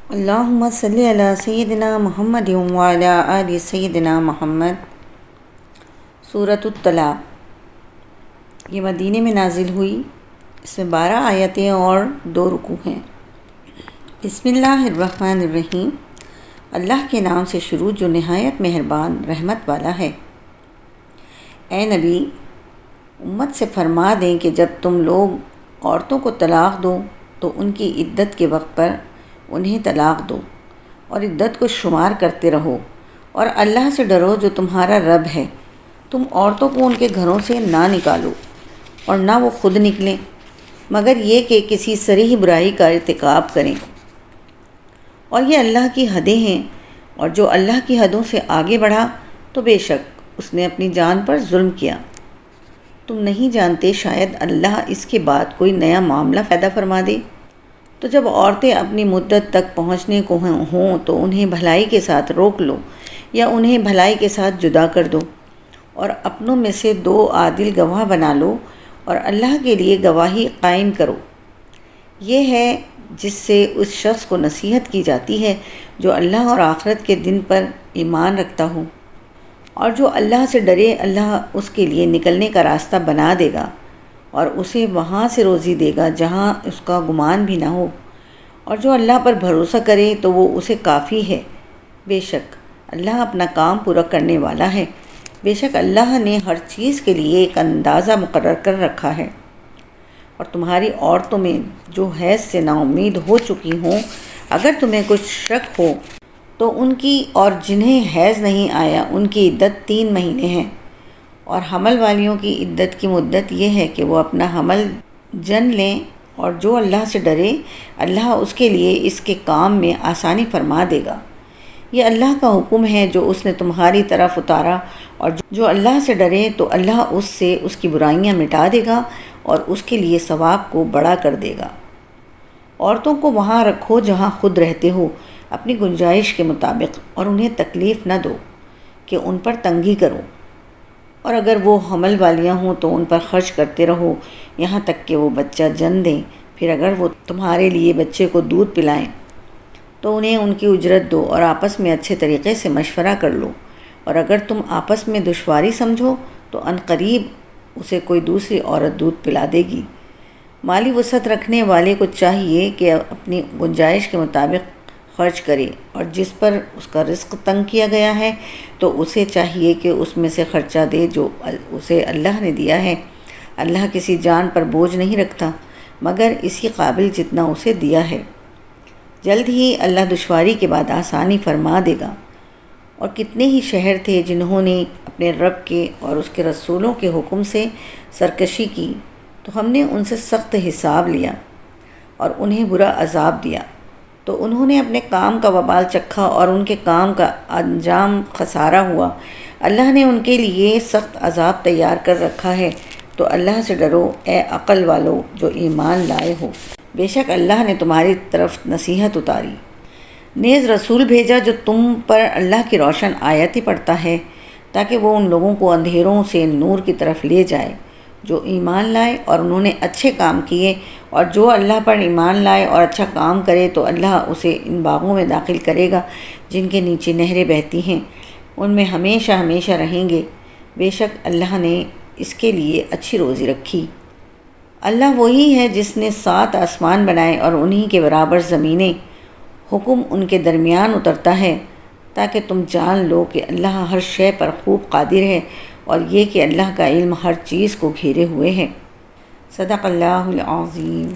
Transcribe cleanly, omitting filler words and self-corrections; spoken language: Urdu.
اللہم صلی علی سیدنا محمد وعلی آل سیدنا محمد۔ سورۃ الطلاق یہ مدینے میں نازل ہوئی۔ اس میں 12 آیتیں اور 2 رکوع ہیں۔ بسم اللہ الرحمن الرحیم۔ اللہ کے نام سے شروع جو نہایت مہربان رحمت والا ہے۔ اے نبی، امت سے فرما دیں کہ جب تم لوگ عورتوں کو طلاق دو تو ان کی عدت کے وقت پر انہیں طلاق دو اور عدت کو شمار کرتے رہو، اور اللہ سے ڈرو جو تمہارا رب ہے۔ تم عورتوں کو ان کے گھروں سے نہ نکالو اور نہ وہ خود نکلیں، مگر یہ کہ کسی صریح برائی کا ارتکاب کریں، اور یہ اللہ کی حدیں ہیں، اور جو اللہ کی حدوں سے آگے بڑھا تو بے شک اس نے اپنی جان پر ظلم کیا۔ تم نہیں جانتے شاید اللہ اس کے بعد کوئی نیا معاملہ پیدا فرما دے۔ تو جب عورتیں اپنی مدت تک پہنچنے کو ہوں تو انہیں بھلائی کے ساتھ روک لو یا انہیں بھلائی کے ساتھ جدا کر دو، اور اپنوں میں سے 2 عادل گواہ بنا لو، اور اللہ کے لیے گواہی قائم کرو۔ یہ ہے جس سے اس شخص کو نصیحت کی جاتی ہے جو اللہ اور آخرت کے دن پر ایمان رکھتا ہو، اور جو اللہ سے ڈرے اللہ اس کے لیے نکلنے کا راستہ بنا دے گا اور اسے وہاں سے روزی دے گا جہاں اس کا گمان بھی نہ ہو، اور جو اللہ پر بھروسہ کرے تو وہ اسے کافی ہے۔ بے شک اللہ اپنا کام پورا کرنے والا ہے۔ بے شک اللہ نے ہر چیز کے لیے ایک اندازہ مقرر کر رکھا ہے۔ اور تمہاری عورتوں میں جو حیض سے نا امید ہو چکی ہوں، اگر تمہیں کچھ شک ہو تو ان کی، اور جنہیں حیض نہیں آیا ان کی عدت 3 مہینے ہیں، اور حمل والیوں کی عدت کی مدت یہ ہے کہ وہ اپنا حمل جن لیں، اور جو اللہ سے ڈرے اللہ اس کے لیے اس کے کام میں آسانی فرما دے گا۔ یہ اللہ کا حکم ہے جو اس نے تمہاری طرف اتارا، اور جو اللہ سے ڈرے تو اللہ اس سے اس کی برائیاں مٹا دے گا اور اس کے لیے ثواب کو بڑا کر دے گا۔ عورتوں کو وہاں رکھو جہاں خود رہتے ہو اپنی گنجائش کے مطابق، اور انہیں تکلیف نہ دو کہ ان پر تنگی کرو، اور اگر وہ حمل والیاں ہوں تو ان پر خرچ کرتے رہو یہاں تک کہ وہ بچہ جن دیں۔ پھر اگر وہ تمہارے لیے بچے کو دودھ پلائیں تو انہیں ان کی اجرت دو، اور آپس میں اچھے طریقے سے مشورہ کر لو، اور اگر تم آپس میں دشواری سمجھو تو عنقریب اسے کوئی دوسری عورت دودھ پلا دے گی۔ مالی وسعت رکھنے والے کو چاہیے کہ اپنی گنجائش کے مطابق خرچ کرے، اور جس پر اس کا رزق تنگ کیا گیا ہے تو اسے چاہیے کہ اس میں سے خرچہ دے جو اسے اللہ نے دیا ہے۔ اللہ کسی جان پر بوجھ نہیں رکھتا مگر اسی قابل جتنا اسے دیا ہے۔ جلد ہی اللہ دشواری کے بعد آسانی فرما دے گا۔ اور کتنے ہی شہر تھے جنہوں نے اپنے رب کے اور اس کے رسولوں کے حکم سے سرکشی کی تو ہم نے ان سے سخت حساب لیا اور انہیں برا عذاب دیا، تو انہوں نے اپنے کام کا وبال چکھا اور ان کے کام کا انجام خسارہ ہوا۔ اللہ نے ان کے لیے سخت عذاب تیار کر رکھا ہے، تو اللہ سے ڈرو اے عقل والو جو ایمان لائے ہو۔ بے شک اللہ نے تمہاری طرف نصیحت اتاری، نیز رسول بھیجا جو تم پر اللہ کی روشن آیتیں پڑھتا ہے، تاکہ وہ ان لوگوں کو اندھیروں سے نور کی طرف لے جائے جو ایمان لائے اور انہوں نے اچھے کام کیے۔ اور جو اللہ پر ایمان لائے اور اچھا کام کرے تو اللہ اسے ان باغوں میں داخل کرے گا جن کے نیچے نہریں بہتی ہیں، ان میں ہمیشہ ہمیشہ رہیں گے۔ بے شک اللہ نے اس کے لیے اچھی روزی رکھی۔ اللہ وہی ہے جس نے 7 آسمان بنائے اور انہی کے برابر زمینیں، حکم ان کے درمیان اترتا ہے تاکہ تم جان لو کہ اللہ ہر شے پر خوب قادر ہے، اور یہ کہ اللہ کا علم ہر چیز کو گھیرے ہوئے ہے۔ صدق اللہ العظیم۔